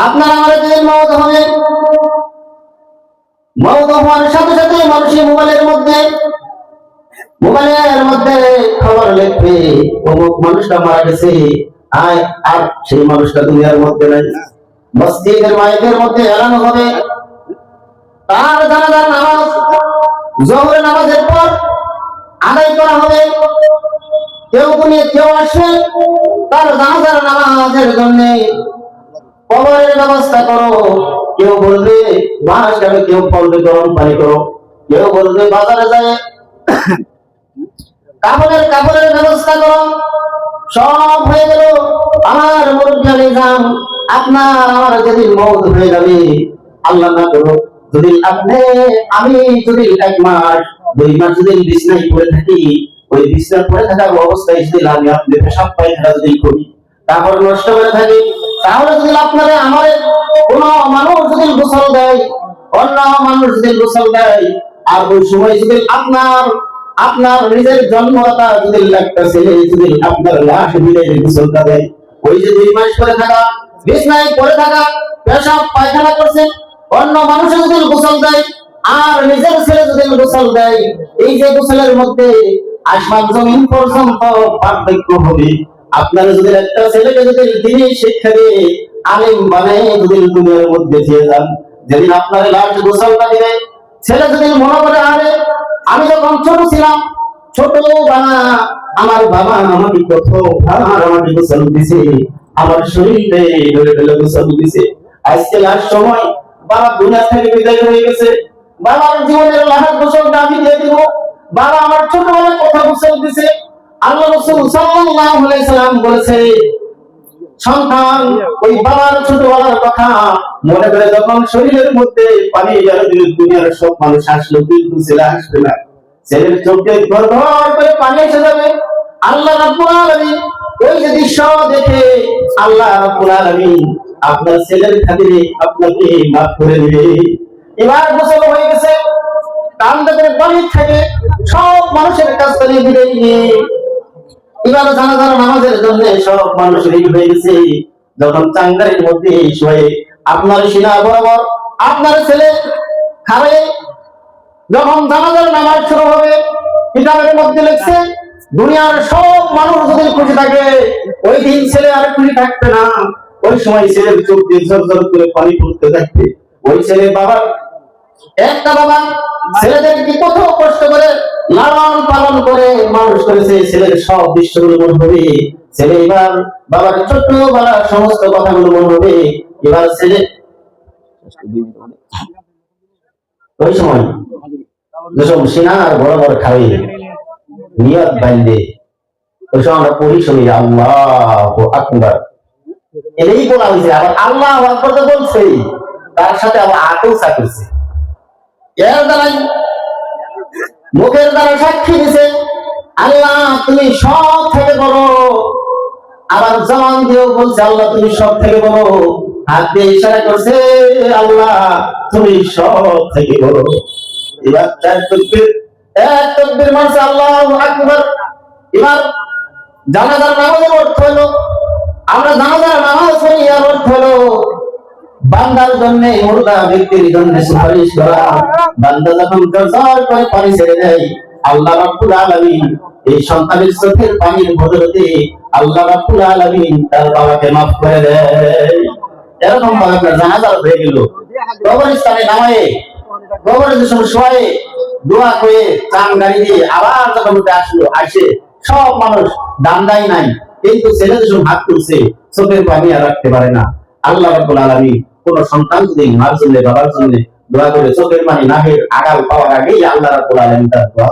আপনার আমার যেদিন মওত হবে, মওত হওয়ার সাথে সাথে মানুষের মোবাইলের মধ্যে খবর লিখবে অমুক মানুষটা মারা গেছে, আর সেই মানুষটা দুনিয়ার মধ্যে নাই। মসজিদের মাইকের মধ্যে এলানো হবে তার জানাজার নামাজ জোহরের নামাজের পর আদায় করা হবে। কেউ আসবে তার জানাজার নামাজের জন্য কবরের ব্যবস্থা করো। কেউ বলবে মাস যাবে, কেউ বলবে গরম পানি করো, কেউ বলবে বাজারে যায় কাপড়ের ব্যবস্থা করো। সব হয়ে গেল। আমার মুরব্বী যান, আপনার আমার যেদিন মওত হয়ে যাবে, আল্লাহ না করো যদি আমি যদি 1 মাস 2 মাস যদি বিছনায় পড়ে থাকি, ওই বিছনায় পড়ে থাকার অবস্থায় যদি আমি আপনাদের পেশাব পায়খানা যদি করি, তারপর নষ্ট করে থাকি, তাহলে যদি আপনারা আমার কোন মানুষ যদি গোসল দেয়, অন্য মানুষ যদি গোসল দেয়, আর ওই সময় যদি আপনার নিজের জন্মদাতা যদি একটা ছেলে যদি আপনার লাশ দিলে গোসলটা দেয়, ওই যে 2 মাস পরে থাকা বিছনায় পড়ে থাকা পেশাব পায়খানা করছে, অন্য মানুষ যদি গোসল দেয় আর নিজের ছেলে যদি গোসল দেয়, এই যে গোসলের মধ্যে আসমান জমিন পর্যন্ত পার্থক্য হবে। আপনারা যদি একটা ছেলেকে যদি দিনের শিক্ষা দিয়ে আলিম বানাই যদি দুনিয়ার মধ্যে দিয়ে যান, যেদিন আপনার লাশ গোসলটা দিবে, ছেলে যদি মনে করে আরে আমি যখন ছোট ছিলাম, ছোটবেলা আমার বাবা আমাকে আমাকে গোসল দিছে, আমার শরীরে ধরে ধরে গোসল দিছে। আজকে লাশ সময় বাবা দুনিয়া থেকে বিদায় হয়ে গেছে, বাবার জীবনের লাশ গোসলটা আমি দিয়ে দিব। বাবা আমার ছোটবেলায় কথা গোসল দিছে। আল্লাহ রাসূল সাল্লাল্লাহু আলাইহি সাল্লাম বলেছে, সন্তান ওই বাবার ছোটবেলার কথা মনে করে যখন শরীরের মধ্যে পানি গেল, দুনিয়ার সব মানুষ আসলো, কিন্তু ছেলে আসবে না। ছেলের চোখে ঘর ঘর করে পানি এসে যাবে। আল্লাহ রাব্বুল আলামিন ওই যে দৃশ্য দেখে আল্লাহ রাব্বুল আলামিন আপনার ছেলের খাতিরে আপনাকে মাফ করে দিবে। এবার গোসল হয়ে গেছে, কান্দাদের পানি থেকে সব মানুষের কাছ থেকে বিদায় নিয়ে এবার জানাজার নামাজের জন্য সব মানুষ রেডি হয়ে গেছে। যখন চাঙ্গারের মধ্যে শুয়ে আপনার সিনা বরাবর আপনার ছেলে খাবে, যখন জানাজার নামাজ শুরু হবে, কিতাবের মধ্যে লিখছে দুনিয়ার সব মানুষ যদি খুশি থাকে, ওই দিন ছেলে আর খুশি থাকবে না। ওই সময় ছেলের চোখ দিয়ে ঝরঝর করে পানি পড়তে থাকবে। ওই ছেলে বাবা, একটা বাবা ছেলেদেরকে কত কষ্ট করে লালন পালন করে মানুষ করেছে, ছেলের সব দৃশ্যগুলো মনে হবে। ছেলে এবার বাবার ছোট্টবেলার সমস্ত কথাগুলো মনে হবে। এবার ছেলে ওই সময় যেসব সিনার বড় বড় খাই নিয়ত বান্ধে, ওই সময় আমরা পড়ি শুনি আল্লাহু আকবার, এটাই বলা হয়েছে। আবার আল্লাহু আকবার তো বলছে, তার সাথে আবার আকেও চাকরিছে, এর দ্বারাই মুখের দ্বারা সাক্ষী দিছে আল্লাহ তুমি সব থেকে বড়। আবার জবান দিয়েও বলছে আল্লাহ তুমি সব থেকে বড়। হাত দিয়ে ইশারা করছে আল্লাহ তুমি সব থেকে বড়। এবার এক তাকবীর মারছে আল্লাহু আকবার। এবার জানাজার নামাজের অর্থ হলো, আমরা জানাজার নামাজ পড়ি, এর অর্থ হলো বান্দার জন্য, মুর্দা ব্যক্তির জন্য সুপারিশ করা। বান্দা যখন জোর করে পানি ছেড়ে দেয়, আল্লাহ রাব্বুল আলামিন এই সন্তানের চোখের পানির বদলে আল্লাহ রাব্বুল আলামিন তার বাবাকে মাফ করে দেয়। এরকম ভাবে আপনার জানাজা হয়ে গেল, কবরস্থানে নামায়ে কবরে যখন শোয়ে দোয়া করে চান গাড়ি দিয়ে আবার যখন উঠে আসলো, আসে সব মানুষ দান্দাই নাই, কিন্তু ছেলে যখন হাত তুলছে চোখের পানি আর রাখতে পারে না। আল্লাহ রাব্বুল আলামিন কোন সন্তান যদি মার জন্য বাবার জন্য দোয়া করে চোখের পানি নাকের আগাল পাওয়ার আগেই আল্লাহ রাব্বুল আলামিন তার দোয়া